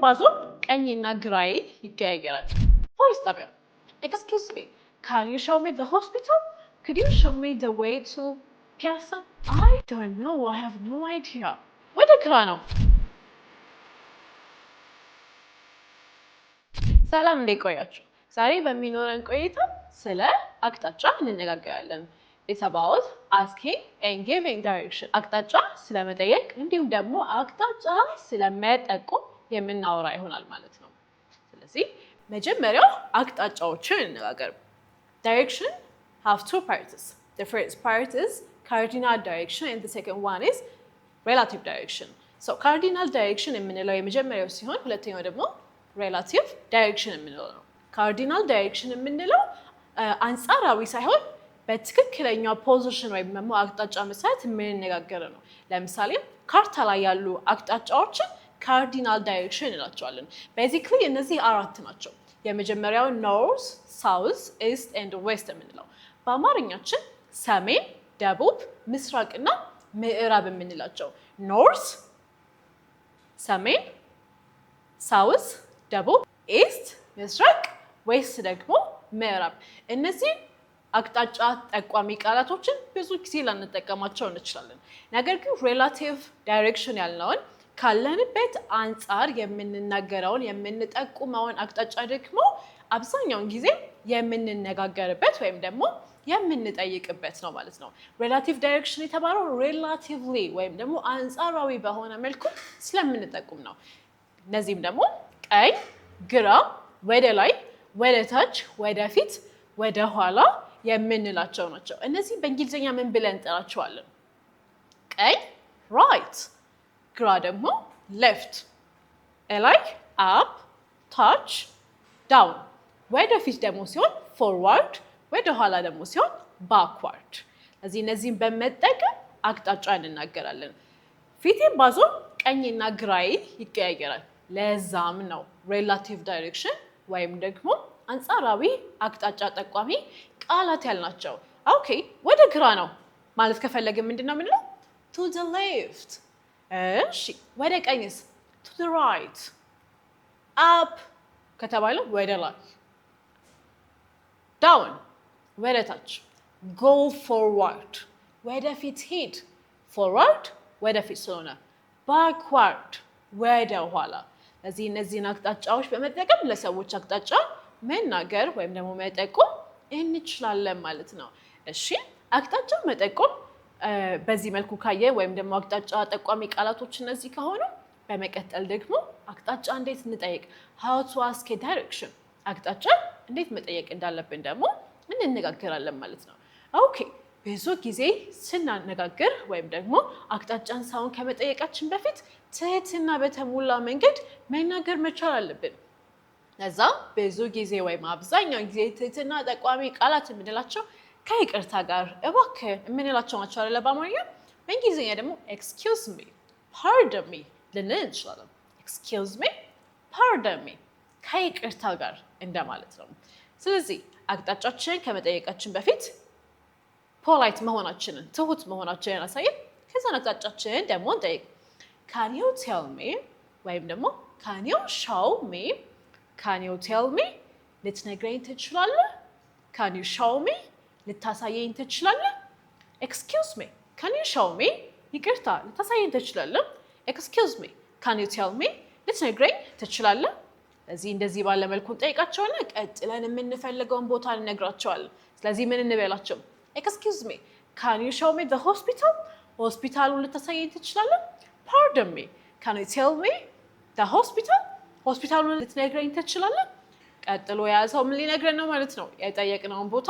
ባዞር ቀኝና ግራዬ ይቀያየራል። ፖሊስ ጣቢያ excuse me, can you show me the hospital? Could you show me the way to Piazza? I don't know, I have no idea. ወደ ግራ ነው። ሰላም እንዴት ቆያችሁ? ዛሬ በሚኖረን ቆይታ ስለ አቅጣጫ እንነጋገራለን። It's about asking and giving direction. አቅጣጫ ስለመጠየቅ እንዲሁም ደግሞ አቅጣጫ ስለመጠቆም የምናወራ ይሆናል ማለት ነው። ስለዚህ መጀመሪያው አቅጣጫዎችን እንነጋገር። Direction have two parts. The first part is cardinal direction and the second one is relative direction. So cardinal direction የምንለው የመጀመሪያው ሲሆን ሁለተኛው ደግሞ relative direction የምንለው ነው። cardinal direction የምንለው አንጻራዊ ሳይሆን በትክክለኛው ፖዚሽን ወይም ደግሞ አቅጣጫ መሰረት የምንነጋገር ነው። ለምሳሌ ካርታ ላይ ያሉ አቅጣጫዎችን ካርዲናል ዳይሬክሽን እንላቸዋለን። ቤዚክሊ እነዚህ አራት ናቸው። የመጀመሪያው ኖርዝ፣ ሳውዝ፣ ኢስት ኤንድ ዌስት የምንለው በአማርኛችን ሰሜን፣ ደቡብ፣ ምስራቅና ምዕራብ የምንላቸው ኖርዝ፣ ሰሜን፣ ሳውዝ፣ ደቡብ፣ ኢስት፣ ምስራቅ፣ ዌስት ደግሞ ምዕራብ። እነዚህ አቅጣጫ ጠቋሚ ቃላቶችን ብዙ ጊዜ ላንጠቀማቸው እንችላለን። ነገር ግን ሬላቲቭ ዳይሬክሽን ያልነውን ካለንበት አንጻር የምንናገረውን የምንጠቁመውን አቅጣጫ ደግሞ አብዛኛውን ጊዜ የምንነጋገርበት ወይም ደግሞ የምንጠይቅበት ነው ማለት ነው። ሬላቲቭ ዳይሬክሽን የተባለው ሬላቲቭሊ ወይም ደግሞ አንጻራዊ በሆነ መልኩ ስለምንጠቁም ነው። እነዚህም ደግሞ ቀኝ፣ ግራ፣ ወደ ላይ፣ ወደ ታች፣ ወደፊት፣ ወደ ኋላ የምንላቸው ናቸው። እነዚህ በእንግሊዝኛ ምን ብለን እንጠራቸዋለን? ቀኝ ራይት፣ ግራ ደግሞ ሌፍት፣ ላይ አፕ፣ ታች፣ ዳውን፣ ወደፊት ደግሞ ሲሆን ፎርዋርድ፣ ወደ ኋላ ደግሞ ሲሆን ባክዋርድ። እነዚህን በመጠቀም አቅጣጫ እንናገራለን። ፊቴን ባዞር ቀኝና ግራዬ ይቀያየራል። ለዛም ነው ሬላቲቭ ዳይሬክሽን ወይም ደግሞ አንጻራዊ አቅጣጫ ጠቋሚ ቃላት ያልናቸው። ኦኬ ወደ ግራ ነው ማለት ከፈለግን ምንድነው የምንለው? to the left። እሺ ወደ ቀኝስ? to the right። up ከተባለ ወደ ላይ፣ down ወደ ታች፣ go forward ወደፊት ሂድ፣ forward ወደፊት ስለሆነ፣ backward ወደ ኋላ። እነዚህን አቅጣጫዎች በመጠቀም ለሰዎች አቅጣጫ መናገር ወይም ደግሞ መጠቆም እንችላለን ማለት ነው። እሺ አቅጣጫ መጠቆም በዚህ መልኩ ካየ ወይም ደግሞ አቅጣጫ ጠቋሚ ቃላቶች እነዚህ ከሆኑ በመቀጠል ደግሞ አቅጣጫ እንዴት እንጠይቅ how to ask a direction አቅጣጫ እንዴት መጠየቅ እንዳለብን ደግሞ እንነጋገራለን ማለት ነው። ኦኬ ብዙ ጊዜ ስናነጋግር ወይም ደግሞ አቅጣጫን ሰውን ከመጠየቃችን በፊት ትህትና በተሞላ መንገድ መናገር መቻል አለብን። ለዛ ብዙ ጊዜ ወይም አብዛኛው ጊዜ ትህትና ጠቋሚ ቃላት የምንላቸው ከይቅርታ ጋር እባክህ የምንላቸው ናቸው አይደለ? በአማርኛ በእንግሊዝኛ ደግሞ excuse me, pardon me ልንል እንችላለን። excuse me, pardon me ከይቅርታ ጋር እንደማለት ነው። ስለዚህ አቅጣጫችንን ከመጠየቃችን በፊት ፖላይት መሆናችንን ትሁት መሆናችንን አሳየን። ከዛን አቅጣጫችንን ደግሞ እንጠይቅ። can you tell me ወይም ደግሞ can you show me can you tell me ልትነግረኝ ትችላለህ? can you show me ልታሳየኝ ትችላለህ? excuse me can you show me ይቅርታ ልታሳየኝ ትችላለህ? excuse me can you tell me ልትነግረኝ ትችላለህ? እንደዚህ ባለ መልኩ እንጠይቃቸዋለን። ቀጥለን የምንፈልገውን ቦታ እንነግራቸዋለን። ስለዚህ ምን እንበላቸው? excuse me can you show me the hospital ሆስፒታሉን ልታሳየኝ ትችላለህ? pardon me can you tell me the hospital ሆስፒታሉን ልትነግረኝ ትችላለህ? ቀጥሎ የያዘው ምን ሊነግረን ነው ማለት ነው? የጠየቅነውን ቦታ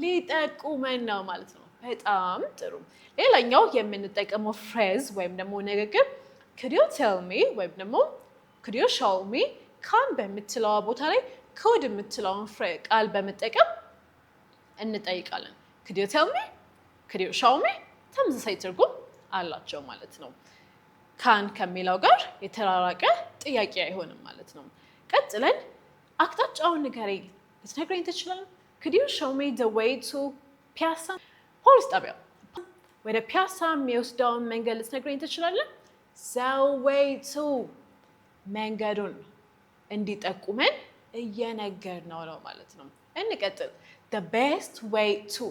ሊጠቁመን ነው ማለት ነው። በጣም ጥሩ። ሌላኛው የምንጠቀመው ፍሬዝ ወይም ደግሞ ንግግር could you tell me ወይም ደግሞ could you show me ካን በምትለዋ ቦታ ላይ could የምትለውን ቃል በመጠቀም እንጠይቃለን። could you tell me could you show me ተመሳሳይ ትርጉም አላቸው ማለት ነው። ካን ከሚለው ጋር የተራራቀ ጥያቄ አይሆንም ማለት ነው። ቀጥለን አቅጣጫውን ንገረኝ ልትነግረኝ ትችላለህ? could you show me the way to ፒያሳ ፖሊስ ጣቢያ ወደ ፒያሳ የሚወስደውን መንገድ ልትነግረኝ ትችላለህ? the way to መንገዱን እንዲጠቁመን እየነገርነው ነው ማለት ነው። እንቀጥል። the best way to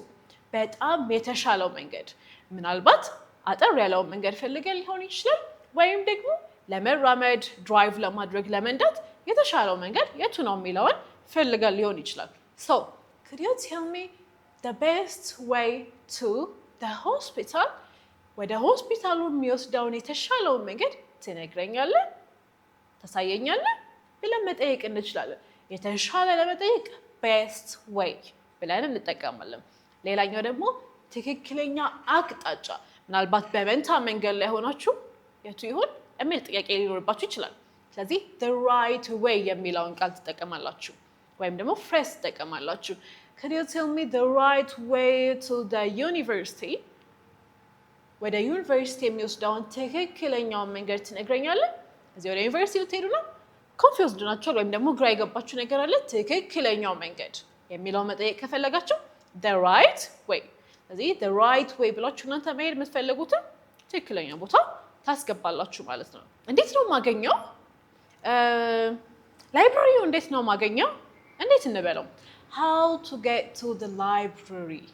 በጣም የተሻለው መንገድ ምናልባት አጠር ያለው መንገድ ፈልገን ሊሆን ይችላል ወይም ደግሞ ለመራመድ ድራይቭ ለማድረግ ለመንዳት የተሻለው መንገድ የቱ ነው የሚለውን ፈልገን ሊሆን ይችላል። so could you tell me the best way to the hospital ወደ ሆስፒታሉ የሚወስደውን የተሻለውን መንገድ ትነግረኛለህ ታሳየኛለህ ብለን መጠየቅ እንችላለን። የተሻለ ለመጠየቅ best way ብለን እንጠቀማለን። ሌላኛው ደግሞ ትክክለኛ አቅጣጫ ምናልባት በመንታ መንገድ ላይ ሆናችሁ የቱ ይሁን የሚል ጥያቄ ሊኖርባችሁ ይችላል። ስለዚህ the right way የሚለውን ቃል ትጠቀማላችሁ ወይም ደግሞ phrase ትጠቀማላችሁ። Could you tell me the right way to the university? ወደ ዩኒቨርሲቲ የሚወስደውን ትክክለኛውን መንገድ ትነግረኛለህ? እዚህ ወደ ዩኒቨርሲቲ ልትሄዱ ነው? ኮንፊውዝድ ናችኋል ወይም ደግሞ ግራ የገባችሁ ነገር አለ? ትክክለኛው መንገድ የሚለውን መጠየቅ ከፈለጋችሁ the right way። ስለዚህ the right way ብላችሁ እናንተ መሄድ የምትፈልጉትን ትክክለኛ ቦታ ታስገባላችሁ ማለት ነው። እንዴት ነው የማገኘው? ላይብራሪው እንዴት ነው የማገኘው? እንዴት እንበለው? how to get to the library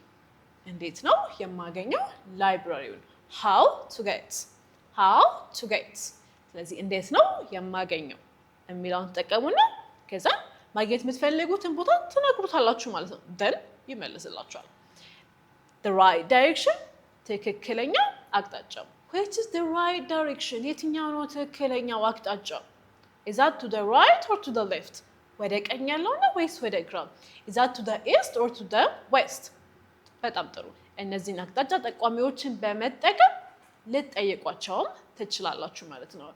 እንዴት ነው የማገኘው ላይብራሪውን? how to get ስለዚህ እንዴት ነው የማገኘው የሚለውን ተጠቀሙና ከዛ ማግኘት የምትፈልጉትን ቦታ ትነግሩታላችሁ ማለት ነው። then ይመልስላችኋል። the right direction ትክክለኛ አቅጣጫ። which is the right direction የትኛው ነው ትክክለኛው አቅጣጫ? is that to the right or to the left ወደ ቀኝ ያለው ነው ወይስ ወደ ግራ? is that to the east or to the west? በጣም ጥሩ። እነዚህን አቅጣጫ ጠቋሚዎችን በመጠቀም ልትጠይቋቸውም ትችላላችሁ ማለት ነው።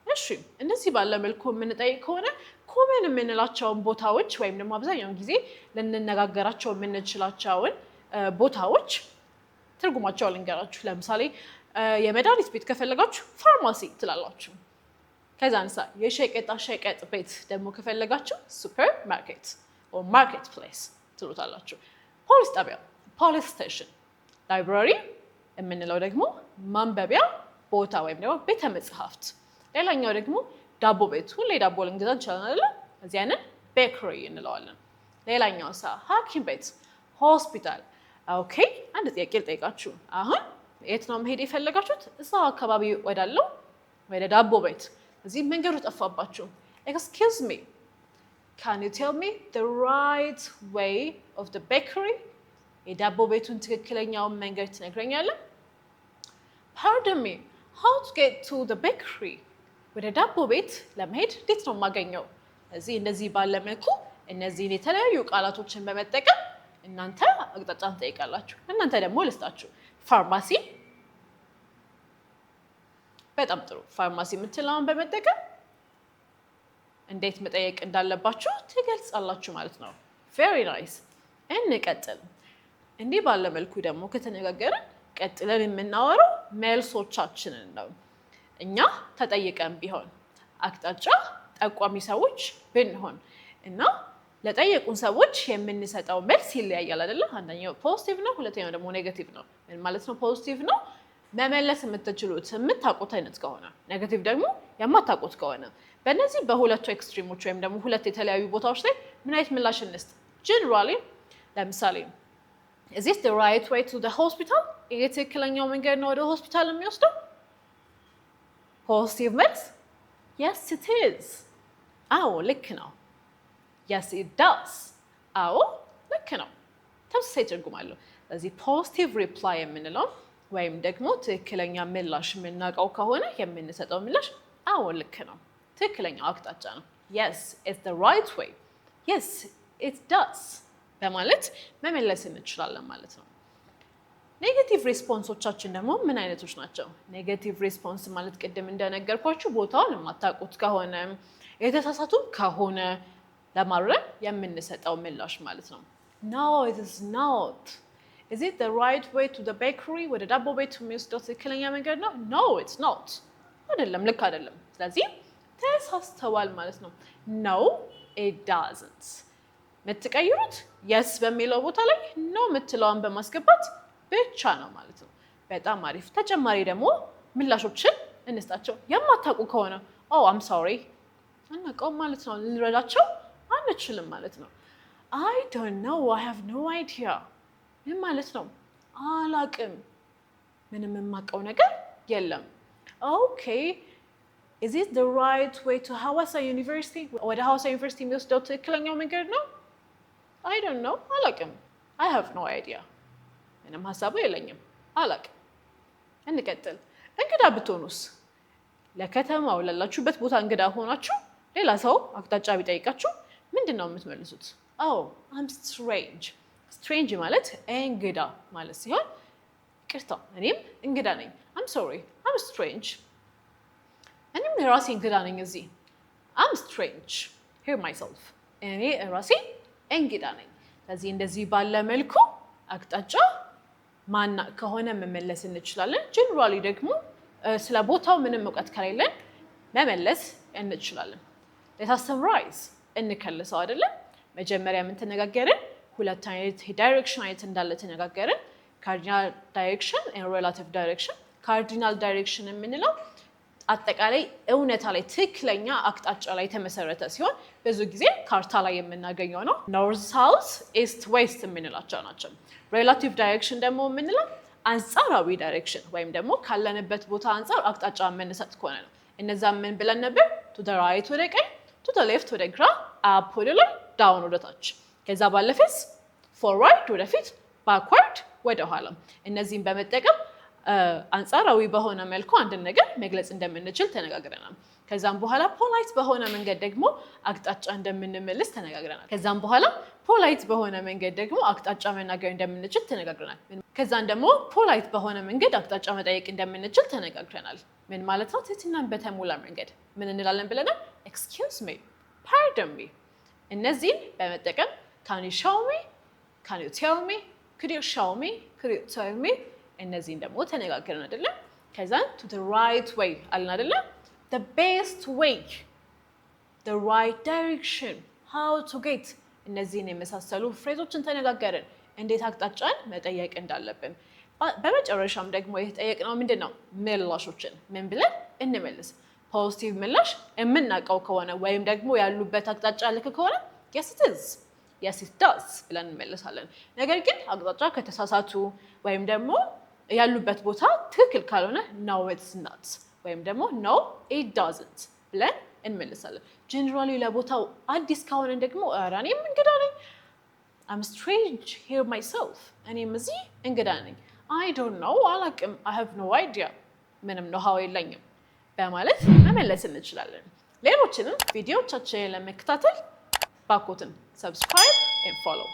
እሺ እንደዚህ ባለ መልኩ የምንጠይቅ ከሆነ ኮመን የምንላቸውን ቦታዎች ወይም ደግሞ አብዛኛውን ጊዜ ልንነጋገራቸው የምንችላቸውን ቦታዎች ትርጉማቸውን ልንገራችሁ። ለምሳሌ የመድኃኒት ቤት ከፈለጋችሁ ፋርማሲ ትላላችሁ። ከዛ አንሳ የሸቀጣ ሸቀጥ ቤት ደግሞ ከፈለጋችሁ ሱፐር ማርኬት or ማርኬት ፕሌስ ትሉታላችሁ። ፖሊስ ጣቢያ ፖሊስ ስቴሽን፣ ላይብራሪ የምንለው ደግሞ ማንበቢያ ቦታ ወይም ደግሞ ቤተ መጽሐፍት። ሌላኛው ደግሞ ዳቦ ቤት፣ ሁሌ ዳቦ ልንገዛ እንችላለን አይደለ? እዚህ ያንን ቤከሪ እንለዋለን። ሌላኛው ሐኪም ቤት ሆስፒታል። ኦኬ አንድ ጥያቄ ልጠይቃችሁ። አሁን የት ነው መሄድ የፈለጋችሁት? እዛው አካባቢ ወዳለው ወደ ዳቦ ቤት። እዚህ መንገዱ ጠፋባችሁ። excuse me can you tell me the right way of the bakery? የዳቦ ቤቱን ትክክለኛውን መንገድ ትነግረኛለህ? pardon me how to get to the bakery? ወደ ዳቦ ቤት ለመሄድ እንዴት ነው የማገኘው? እዚህ እንደዚህ ባለ መልኩ እነዚህን የተለያዩ ቃላቶችን በመጠቀም እናንተ አቅጣጫን ትጠይቃላችሁ። እናንተ ደግሞ ልስጣችሁ ፋርማሲ። በጣም ጥሩ። ፋርማሲ የምትለውን በመጠቀም እንዴት መጠየቅ እንዳለባችሁ ትገልጻላችሁ ማለት ነው። very nice። እንቀጥል። እንዲህ ባለ መልኩ ደግሞ ከተነጋገርን ቀጥለን የምናወራው መልሶቻችንን ነው። እኛ ተጠይቀን ቢሆን አቅጣጫ ጠቋሚ ሰዎች ብንሆን እና ለጠየቁን ሰዎች የምንሰጠው መልስ ይለያያል አይደለ? አንደኛው ፖዚቲቭ ነው፣ ሁለተኛው ደግሞ ኔጌቲቭ ነው። ምን ማለት ነው? ፖዚቲቭ ነው መመለስ የምትችሉት የምታውቁት አይነት ከሆነ፣ ኔጌቲቭ ደግሞ የማታውቁት ከሆነ። በእነዚህ በሁለቱ ኤክስትሪሞች ወይም ደግሞ ሁለት የተለያዩ ቦታዎች ላይ ምን አይነት ምላሽ እንስጥ? ጀነራሊ ለምሳሌ is this the right way to the hospital? ይሄ ትክክለኛው መንገድ ነው ወደ ሆስፒታል የሚወስደው? ፖዚቲቭ መልስ yes it is። አዎ ልክ ነው። yes it does። አዎ ልክ ነው። ተመሳሳይ ትርጉም አለው። ስለዚህ ፖዚቲቭ ሪፕላይ የምንለው ወይም ደግሞ ትክክለኛ ምላሽ የምናውቀው ከሆነ የምንሰጠው ምላሽ አዎ ልክ ነው፣ ትክክለኛው አቅጣጫ ነው። yes it's the right way። yes it does በማለት መመለስ እንችላለን ማለት ነው። ኔጌቲቭ ሪስፖንሶቻችን ደግሞ ምን አይነቶች ናቸው? ኔጌቲቭ ሪስፖንስ ማለት ቅድም እንደነገርኳችሁ ቦታውን የማታውቁት ከሆነ የተሳሳቱ ከሆነ ለማረም የምንሰጠው ምላሽ ማለት ነው። no it is not። is it the right way to the bakery? ወደ ዳቦ ቤት የሚወስደው ትክክለኛ መንገድ ነው? no it's not። አይደለም፣ ልክ አይደለም። ስለዚህ ተሳስተዋል ማለት ነው። no it doesn't። የምትቀይሩት yes በሚለው ቦታ ላይ no የምትለውን በማስገባት ብቻ ነው ማለት ነው። በጣም አሪፍ። ተጨማሪ ደግሞ ምላሾችን እንስጣቸው። የማታውቁ ከሆነ oh I'm sorry አናውቀውም ማለት ነው ልንረዳቸው አንችልም ማለት ነው I don't know I have no idea ምን ማለት ነው አላቅም ምንም የማውቀው ነገር የለም Okay Is it the right way to Hawassa University ወደ Hawassa University የሚወስደው ትክክለኛው መንገድ ነው I don't know አላቅም I have no idea ምንም ሐሳቡ የለኝም አላቅም እንቀጥል እንግዳ ብትሆኑስ ለከተማው ላላችሁበት ቦታ እንግዳ ሆናችሁ ሌላ ሰው አቅጣጫ ቢጠይቃችሁ ምንድነው የምትመልሱት Oh I'm strange ማለት እንግዳ ማለት ሲሆን ይቅርታ እኔም እንግዳ ነኝ I'm sorry I'm strange እኔም ራሴ እንግዳ ነኝ እዚህ I'm strange hear myself እኔ ራሴ እንግዳ ነኝ ስለዚህ እንደዚህ ባለ መልኩ አቅጣጫ ማና ከሆነ መመለስ እንችላለን ጀነራሊ ደግሞ ስለ ቦታው ምንም ዕውቀት ከሌለን መመለስ እንችላለን Let us summarize እንከልሰው አይደለም መጀመሪያ ምን ተነጋገርን ሁለት አይነት ዳይሬክሽን አይነት እንዳለ ተነጋገርን cardinal direction and relative direction cardinal direction የምንለው አጠቃላይ እውነታ ላይ ትክክለኛ አቅጣጫ ላይ ተመሰረተ ሲሆን ብዙ ጊዜ ካርታ ላይ የምናገኘው ነው north south east west የምንላቸው ናቸው relative direction ደግሞ የምንለው አንጻራዊ ዳይሬክሽን ወይም ደግሞ ካለንበት ቦታ አንጻር አቅጣጫ መነሳት ከሆነ ነው እነዛ ምን ብለን ነበር to the right ወደ ቀኝ to the left ወደ ግራ up ወደ ላይ down ወደ ታች ከዛ ባለፈስ forward ወደ ፊት backward ወደ ኋላ እነዚህን በመጠቀም አንጻራዊ በሆነ መልኩ አንድ ነገር መግለጽ እንደምንችል ተነጋግረናል ከዛም በኋላ ፖላይት በሆነ መንገድ ደግሞ አቅጣጫ እንደምንመልስ ተነጋግረናል ከዛም በኋላ ፖላይት በሆነ መንገድ ደግሞ አቅጣጫ መናገር እንደምንችል ተነጋግረናል ከዛን ደግሞ ፖላይት በሆነ መንገድ አቅጣጫ መጠየቅ እንደምንችል ተነጋግረናል ምን ማለት ነው ትህትናን በተሞላ መንገድ ምን እንላለን ብለናል excuse me pardon me እነዚህን በመጠቀም can you show me can you tell me could you show me could you tell me እነዚህን ደግሞ ተነጋግረን አይደለ ከዛን to the right way አልን አይደለ the best way the right direction how to get እነዚህን የመሳሰሉ ፍሬዞችን ተነጋገርን እንዴት አቅጣጫን መጠየቅ እንዳለብን በመጨረሻም ደግሞ የተጠየቅነው ምንድነው ምላሾችን ምን ብለን እንመልስ ፖዚቲቭ ምላሽ የምናውቀው ከሆነ ወይም ደግሞ ያሉበት አቅጣጫ ልክ ከሆነ yes it is yes it does ብለን እንመልሳለን ነገር ግን አቅጣጫ ከተሳሳቱ ወይም ደግሞ ያሉበት ቦታ ትክክል ካልሆነ no it's not ወይም ደግሞ no it doesn't ብለን እንመልሳለን ጀነራሊ ለቦታው አዲስ ከሆነ ደግሞ እኔም እንግዳ ነኝ I'm strange here myself እኔም እዚህ እንግዳ ነኝ I don't know አላቅም I have no idea ምንም ነው የለኝም በማለት መመለስ እንችላለን ሌሎችንም ቪዲዮዎቻችንን ለመከታተል ባኮትን subscribe and follow